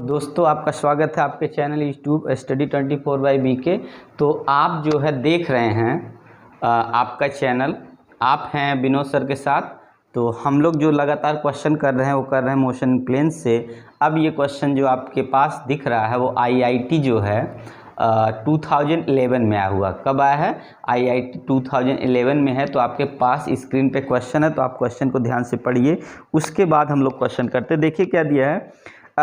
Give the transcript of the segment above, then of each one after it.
दोस्तों आपका स्वागत है आपके चैनल यूट्यूब स्टडी 24/BK। तो आप जो है देख रहे हैं आपका चैनल, आप हैं विनोद सर के साथ। तो हम लोग जो लगातार क्वेश्चन कर रहे हैं वो कर रहे हैं मोशन प्लेन से। अब ये क्वेश्चन जो आपके पास दिख रहा है वो IIT जो है 2011 में आया हुआ। कब आया है? IIT 2011 में है। तो आपके पास स्क्रीन पे क्वेश्चन है, तो आप क्वेश्चन को ध्यान से पढ़िए, उसके बाद हम लोग क्वेश्चन करते हैं। देखिए क्या दिया है,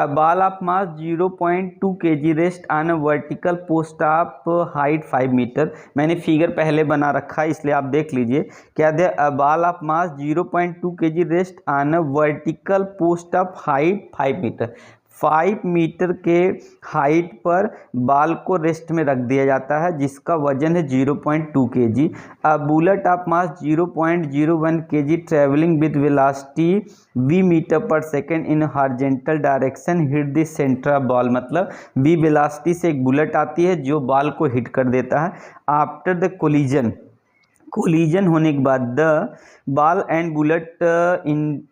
ball of mass 0.2 kg rest on vertical post of height 5 metre. मैंने फिगर पहले बना रखा है इसलिए आप देख लीजिए। क्या दिया, ball of mass 0.2 kg rest on vertical post of height 5 metre. 5 metre के हाइट पर बाल को रेस्ट में रख दिया जाता है जिसका वजन है 0.2 kg। A bullet of mass 0.01 kg travelling with velocity v metre per second in horizontal direction hit the centre of ball. मतलब v वेलोसिटी से एक बुलेट आती है जो बॉल को हिट कर देता है। आफ्टर द कोलिजन होने के बाद the ball and bullet in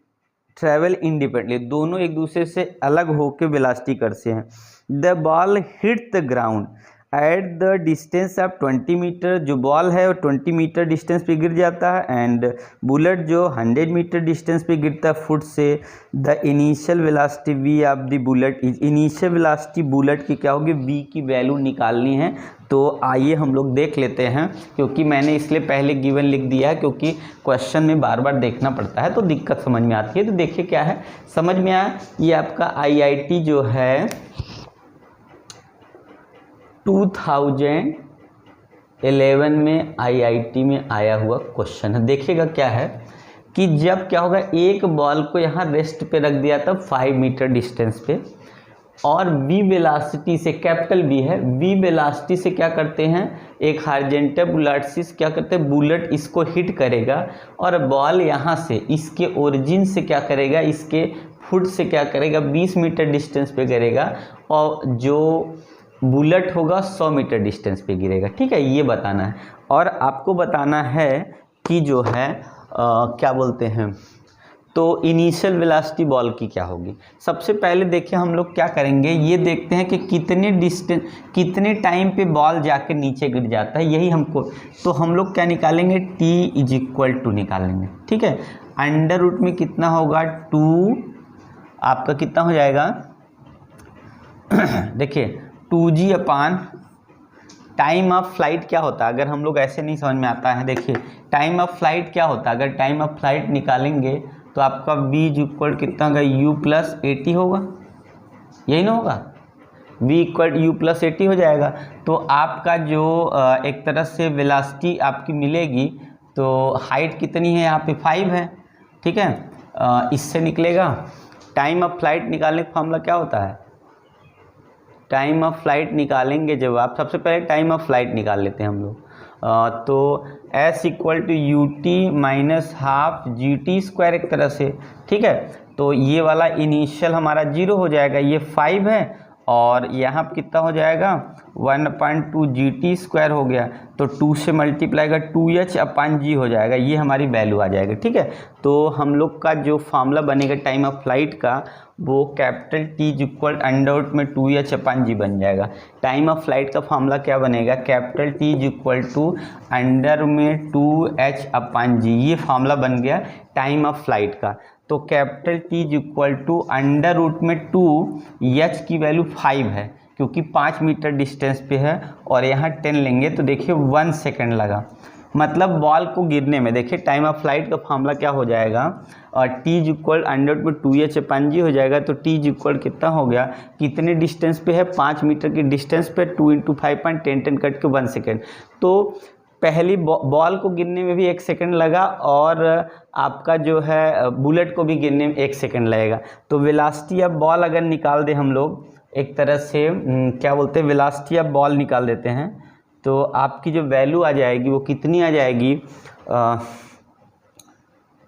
travel independently, दोनों एक दूसरे से अलग होकर वेलोसिटी करते हैं। The ball hit the ground at the distance of 20 metre. जो बॉल है वो 20 मीटर डिस्टेंस पे गिर जाता है एंड बुलेट जो 100 मीटर डिस्टेंस पे गिरता है फुट से। The initial velocity v of the bullet is, initial velocity bullet की क्या होगी, v की वैल्यू निकालनी है। तो आइए हम लोग देख लेते हैं, क्योंकि मैंने इसलिए पहले गिवन लिख दिया है क्योंकि क्वेश्चन में बार बार देखना पड़ता है तो दिक्कत समझ में आती है। तो देखिए क्या है, समझ में आया, ये आपका IIT जो है 2011 में IIT में आया हुआ क्वेश्चन है। देखिएगा क्या है कि जब क्या होगा, एक बॉल को यहाँ रेस्ट पे रख दिया था 5 मीटर डिस्टेंस पे, और v वेलोसिटी से, कैपिटल V है, v वेलोसिटी से क्या करते हैं, एक हॉरिजॉन्टल बुलेट से क्या करते हैं, बुलेट इसको हिट करेगा और बॉल यहाँ से इसके ओरिजिन से क्या करेगा, इसके फुट से क्या करेगा, 20 मीटर डिस्टेंस पे करेगा और जो बुलेट होगा 100 मीटर डिस्टेंस पे गिरेगा। ठीक है, ये बताना है। और आपको बताना है कि जो है क्या बोलते हैं, तो इनिशियल वेलोसिटी बॉल की क्या होगी। सबसे पहले देखिए हम लोग क्या करेंगे, ये देखते हैं कि कितने टाइम पे बॉल जाके नीचे गिर जाता है, यही हमको। तो हम लोग क्या निकालेंगे, t = निकालेंगे। ठीक है, अंडर रूट में कितना होगा, 2 आपका कितना हो जाएगा देखिए 2g upon time of flight क्या होता है। अगर हम लोग ऐसे नहीं समझ में आता है, देखिए टाइम ऑफ फ्लाइट क्या होता है, अगर टाइम ऑफ फ्लाइट निकालेंगे तो आपका v = कितना होगा, u + 80 होगा, यही ना होगा, v = u + 80 हो जाएगा। तो आपका जो एक तरह से वेलोसिटी आपकी मिलेगी, तो हाइट कितनी है यहाँ पे 5 है। ठीक है, इससे निकलेगा टाइम ऑफ फ्लाइट निकालने का फॉर्मूला क्या होता है, टाइम ऑफ फ्लाइट निकालेंगे जब आप, सबसे पहले टाइम ऑफ फ्लाइट निकाल लेते हैं हम लोग। तो s = ut - ½ GT² एक तरह से। ठीक है, तो ये वाला इनिशियल हमारा 0 हो जाएगा, ये 5 है और यहाँ पर कितना हो जाएगा 1/2 GT² हो गया, तो 2 से मल्टीप्लाई का 2h/g हो जाएगा, ये हमारी वैल्यू आ जाएगा। ठीक है, तो हम लोग का जो फार्मूला बनेगा टाइम ऑफ फ्लाइट का, वो कैपिटल T = अंडर रूट में 2h/g बन जाएगा। टाइम ऑफ फ्लाइट का फार्मूला क्या बनेगा, कैपिटल T = अंडर में 2h/g, ये फार्मूला बन गया टाइम ऑफ फ्लाइट का। तो कैपिटल T = अंडर रूट में 2, h की वैल्यू 5 है क्योंकि 5 मीटर डिस्टेंस पे है, और यहाँ 10 लेंगे तो देखिए 1 सेकेंड लगा। मतलब बॉल को गिरने में, देखिए टाइम ऑफ फ्लाइट का फार्मूला क्या हो जाएगा, और t = अंडर रूट में 2h/g हो जाएगा। तो t = कितना हो गया, कितने डिस्टेंस पे है, 5 मीटर की डिस्टेंस पे, 2 × 5 10 कट के 1 सेकेंड। तो पहली बॉल को गिरने में भी 1 सेकेंड लगा और आपका जो है बुलेट को भी गिरने में 1 सेकेंड लगेगा। तो वेलोसिटी ऑफ बॉल अगर निकाल दे हम लोग, एक तरह से क्या बोलते हैं, वेलोसिटी ऑफ बॉल निकाल देते हैं, तो आपकी जो वैल्यू आ जाएगी वो कितनी आ जाएगी,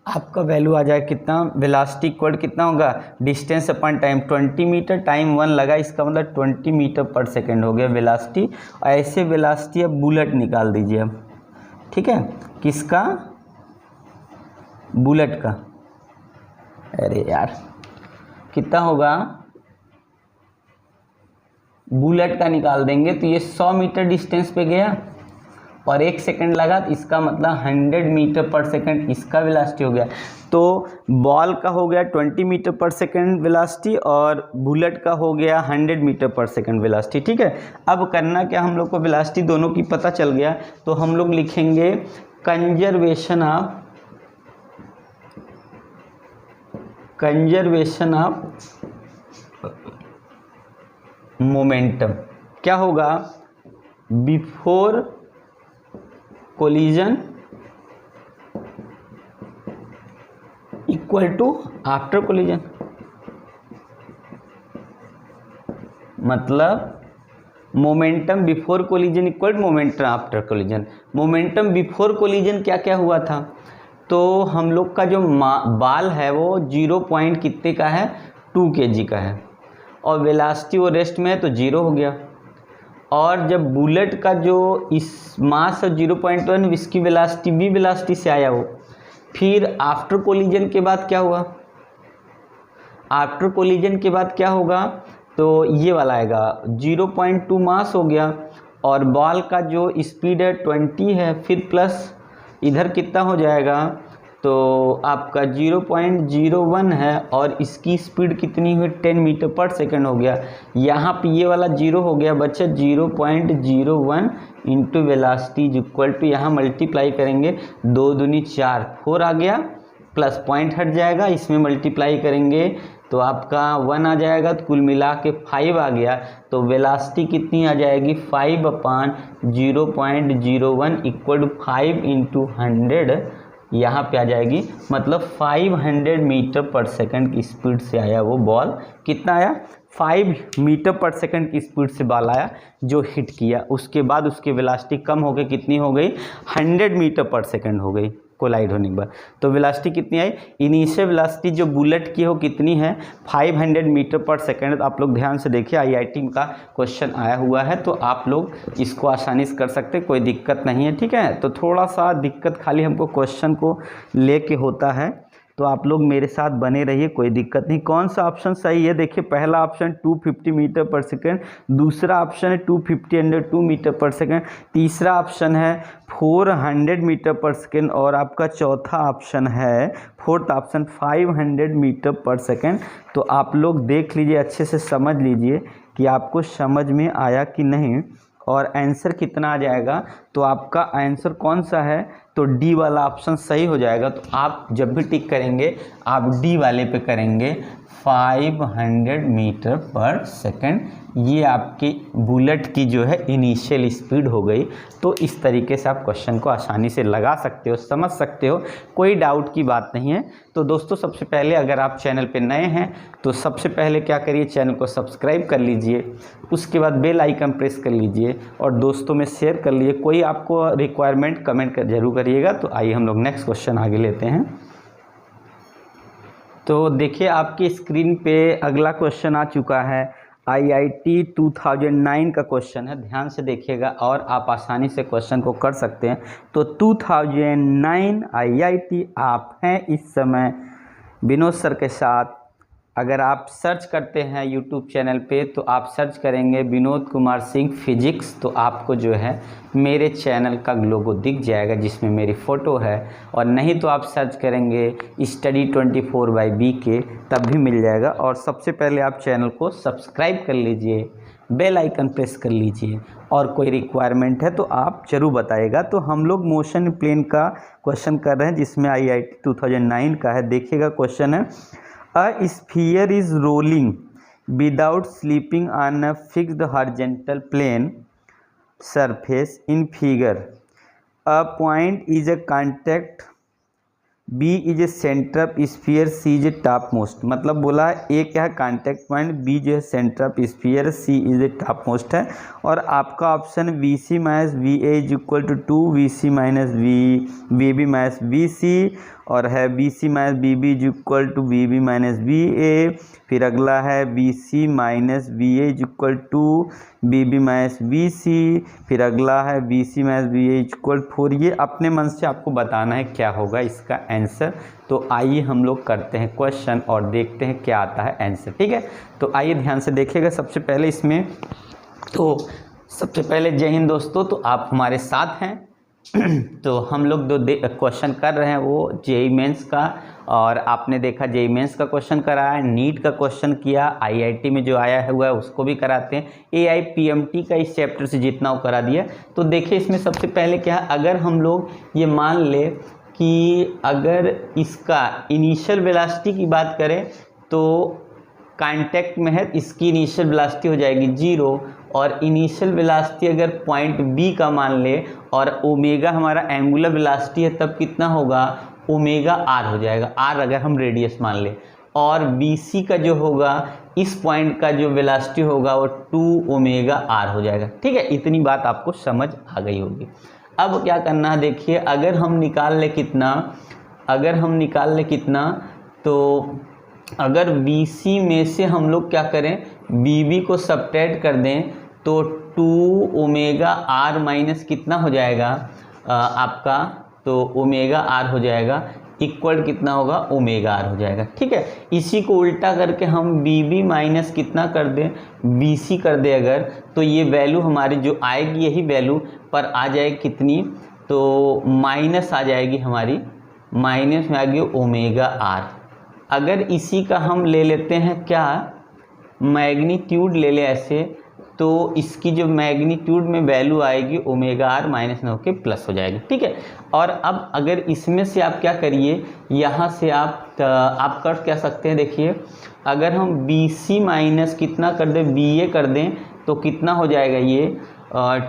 आपका वैल्यू आ जाएगा कितना, वेलोसिटी इक्वल कितना होगा, डिस्टेंस अपन टाइम, 20 मीटर, टाइम 1 लगा, इसका मतलब 20 मीटर पर सेकेंड हो गया वेलोसिटी। ऐसे वेलोसिटी अब बुलेट निकाल दीजिए अब। ठीक है, किसका, बुलेट का। अरे यार कितना होगा, बुलेट का निकाल देंगे तो ये 100 मीटर डिस्टेंस पे गया और 1 सेकंड लगा, तो इसका मतलब 100 मीटर पर सेकंड इसका वेलोसिटी हो गया। तो बॉल का हो गया 20 मीटर पर सेकंड वेलोसिटी और बुलेट का हो गया 100 मीटर पर सेकंड वेलोसिटी। ठीक है, अब करना क्या, हम लोग को वेलोसिटी दोनों की पता चल गया, तो हम लोग लिखेंगे कंजर्वेशन ऑफ मोमेंटम। क्या होगा, before collision equal to after collision. मतलब momentum before collision equal to momentum after collision. Momentum before collision क्या क्या हुआ था, तो हम लोग का जो बाल है वो 0 पॉइंट कितने का है, 2 kg का है, और वेलोसिटी वो रेस्ट में है तो 0 हो गया। और जब बुलेट का जो इस मास 0.1 इसकी वेलोसिटी भी वेलोसिटी से आया हो, फिर आफ्टर कोलिजन के बाद क्या हुआ, आफ्टर कोलिजन के बाद क्या होगा, तो ये वाला आएगा 0.2 मास हो गया और बॉल का जो स्पीड है 20 है, फिर प्लस इधर कितना हो जाएगा, तो आपका 0.01 है और इसकी स्पीड कितनी हुई 10 मीटर पर सेकंड हो गया। यहाँ पे ये वाला 0 हो गया बच्चे, 0.01 इंटू वेलोसिटी इक्वल टू, यहाँ मल्टीप्लाई करेंगे 2 दूनी 4, 4 आ गया, प्लस पॉइंट हट जाएगा, इसमें मल्टीप्लाई करेंगे तो आपका 1 आ जाएगा, तो कुल मिला के 5 आ गया। तो वेलोसिटी कितनी आ जाएगी, 5/0.01 इक्वल टू 5 इंटू 100 यहाँ पे आ जाएगी, मतलब 500 मीटर पर सेकंड की स्पीड से आया वो बॉल। कितना आया, 5 मीटर पर सेकंड की स्पीड से बॉल आया जो हिट किया। उसके बाद उसकी वेलोसिटी कम हो गई, कितनी हो गई, 100 मीटर पर सेकंड हो गई कोलाइड होने के बाद। तो वेलोसिटी कितनी आई, इनिशियल वेलोसिटी जो बुलेट की हो कितनी है, 500 मीटर पर सेकंड। आप लोग ध्यान से देखिए, IIT का क्वेश्चन आया हुआ है, तो आप लोग इसको आसानी से कर सकते हैं, कोई दिक्कत नहीं है। ठीक है, तो थोड़ा सा दिक्कत खाली हमको क्वेश्चन को लेके होता है, तो आप लोग मेरे साथ बने रहिए, कोई दिक्कत नहीं। कौन सा ऑप्शन सही है, देखिए पहला ऑप्शन 250 मीटर पर सेकंड, दूसरा ऑप्शन है 250 मीटर पर सेकंड, तीसरा ऑप्शन है 400 मीटर पर सेकंड और आपका चौथा ऑप्शन है, फोर्थ ऑप्शन 500 मीटर पर सेकंड। तो आप लोग देख लीजिए, अच्छे से समझ लीजिए कि आपको समझ में आया कि नहीं और आंसर कितना आ जाएगा। तो आपका आंसर कौन सा है, तो डी वाला ऑप्शन सही हो जाएगा। तो आप जब भी टिक करेंगे आप डी वाले पे करेंगे, 500 मीटर पर सेकंड, ये आपकी बुलेट की जो है इनिशियल स्पीड हो गई। तो इस तरीके से आप क्वेश्चन को आसानी से लगा सकते हो, समझ सकते हो, कोई डाउट की बात नहीं है। तो दोस्तों सबसे पहले अगर आप चैनल पे नए हैं तो सबसे पहले क्या करिए, चैनल को सब्सक्राइब कर लीजिए, उसके बाद बेल आइकन प्रेस कर लीजिए और दोस्तों में शेयर कर लीजिए। कोई आपको रिक्वायरमेंट कमेंट कर जरूर करिएगा। तो आइए हम लोग नेक्स्ट क्वेश्चन आगे लेते हैं। तो देखिए आपकी स्क्रीन पे अगला क्वेश्चन आ चुका है, IIT 2009 का क्वेश्चन है, ध्यान से देखिएगा और आप आसानी से क्वेश्चन को कर सकते हैं। तो 2009 IIT आप हैं इस समय विनोद सर के साथ। अगर आप सर्च करते हैं यूट्यूब चैनल पे तो आप सर्च करेंगे विनोद कुमार सिंह फिजिक्स, तो आपको जो है मेरे चैनल का लोगो दिख जाएगा जिसमें मेरी फ़ोटो है। और नहीं तो आप सर्च करेंगे स्टडी 24/BK, तब भी मिल जाएगा। और सबसे पहले आप चैनल को सब्सक्राइब कर लीजिए, बेल आइकन प्रेस कर लीजिए और कोई रिक्वायरमेंट है तो आप ज़रूर बताइएगा। तो हम लोग मोशन प्लेन का क्वेश्चन कर रहे हैं जिसमें IIT 2009 का है। देखिएगा क्वेश्चन है, A sphere is rolling without slipping on a fixed horizontal plane surface in figure. A point is a contact, B is a center of sphere, C is a topmost। मतलब बोला A क्या है contact point, B जो है centre of sphere, C is a topmost है। और आपका option VC minus VA is equal to 2 VC minus VB minus VC और है BC minus BB is equal to BB minus BA। फिर अगला है BC minus BA is equal to BB minus BC। फिर अगला है BC minus BA is equal 4। ये अपने मन से आपको बताना है क्या होगा इसका आंसर। तो आइए हम लोग करते हैं क्वेश्चन और देखते हैं क्या आता है आंसर। ठीक है, तो आइए ध्यान से देखिएगा। सबसे पहले इसमें तो सबसे पहले जय हिंद दोस्तों। तो आप हमारे साथ हैं तो हम लोग जो क्वेश्चन कर रहे हैं वो जेईई मेंस का, और आपने देखा जेईई मेंस का क्वेश्चन कराया, नीट का क्वेश्चन किया, आईआईटी में जो आया हुआ है उसको भी कराते हैं, एआईपीएमटी का इस चैप्टर से जितना वो करा दिया। तो देखिए इसमें सबसे पहले क्या है, अगर हम लोग ये मान ले कि अगर इसका इनिशियल वेलोसिटी की बात करें तो कांटेक्ट में है, इसकी इनिशियल वेलोसिटी हो जाएगी 0, और इनिशियल वेलोसिटी अगर पॉइंट बी का मान ले और ओमेगा हमारा एंगुलर वेलोसिटी है, तब कितना होगा, ओमेगा आर हो जाएगा, आर अगर हम रेडियस मान ले, और बी सी का जो होगा इस पॉइंट का जो वेलोसिटी होगा वो 2 ओमेगा आर हो जाएगा। ठीक है, इतनी बात आपको समझ आ गई होगी। अब क्या करना है, देखिए अगर हम निकाल ले कितना, तो अगर BC में से हम लोग क्या करें, BB को सब्ट्रैक्ट कर दें तो 2 ओमेगा आर माइनस कितना हो जाएगा आपका, तो ओमेगा आर हो जाएगा, इक्वल कितना होगा, ओमेगा आर हो जाएगा। ठीक है, इसी को उल्टा करके हम BB माइनस कितना कर दें, BC कर दें अगर, तो ये वैल्यू हमारी जो आएगी यही वैल्यू पर आ जाएगी कितनी, तो माइनस आ जाएगी हमारी, माइनस में आ गई ओमेगा आर। अगर इसी का हम ले लेते हैं क्या, मैग्नीट्यूड ले ले ऐसे, तो इसकी जो मैग्नीट्यूड में वैल्यू आएगी ओमेगा आर माइनस में होके प्लस हो जाएगी। ठीक है, और अब अगर इसमें से आप क्या करिए, यहाँ से आप कर क्या सकते हैं, देखिए अगर हम BC माइनस कितना कर दें, BA कर दें तो कितना हो जाएगा, ये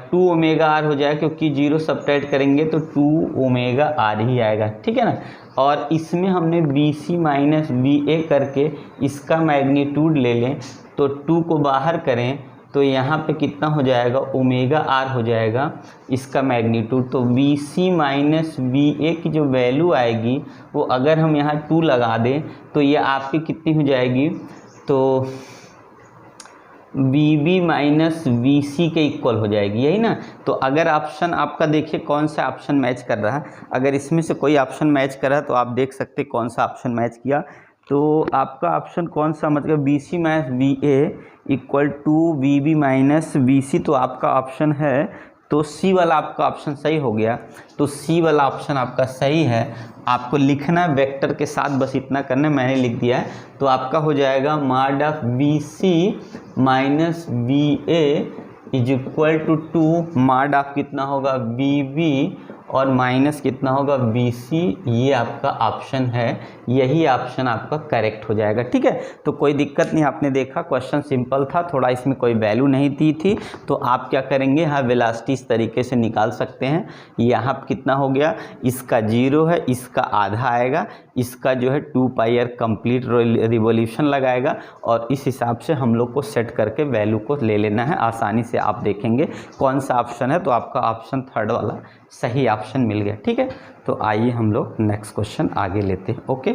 2 ओमेगा आर हो जाएगा, क्योंकि 0 सब्ट्रैक्ट करेंगे तो 2 ओमेगा आर ही आएगा। ठीक है ना, और इसमें हमने BC माइनस BA करके इसका मैग्नीट्यूड ले लें तो 2 को बाहर करें तो यहाँ पे कितना हो जाएगा, ओमेगा आर हो जाएगा इसका मैग्नीट्यूड। तो BC माइनस BA की जो वैल्यू आएगी वो अगर हम यहाँ 2 लगा दें तो ये आपकी कितनी हो जाएगी, तो BB माइनस BC के इक्वल हो जाएगी, यही ना। तो अगर ऑप्शन आपका देखिए कौन सा ऑप्शन मैच कर रहा है, अगर इसमें से कोई ऑप्शन मैच कर रहा है तो आप देख सकते कौन सा ऑप्शन मैच किया। तो आपका ऑप्शन कौन सा, मतलब BC minus BA equal to BB minus BC, तो आपका ऑप्शन है, तो C वाला आपका ऑप्शन सही हो गया। तो C वाला ऑप्शन आपका सही है, आपको लिखना वेक्टर के साथ, बस इतना करना, मैंने लिख दिया है। तो आपका हो जाएगा mod of BC minus BA is equal to 2 mod of कितना होगा, BB और माइनस कितना होगा, BC। ये आपका ऑप्शन है, यही ऑप्शन आपका करेक्ट हो जाएगा। ठीक है, तो कोई दिक्कत नहीं, आपने देखा क्वेश्चन सिंपल था, थोड़ा इसमें कोई वैल्यू नहीं दी थी, तो आप क्या करेंगे, यहाँ वेलोसिटी इस तरीके से निकाल सकते हैं। यहाँ कितना हो गया, इसका 0 है, इसका आधा आएगा, इसका जो है 2 पाई आर कंप्लीट रिवोल्यूशन लगाएगा, और इस हिसाब से हम लोग को सेट करके वैल्यू को ले लेना है। आसानी से आप देखेंगे कौन सा ऑप्शन है, तो आपका ऑप्शन 3rd वाला सही ऑप्शन मिल गया। ठीक है, तो आइए हम लोग नेक्स्ट क्वेश्चन आगे लेते हैं। ओके।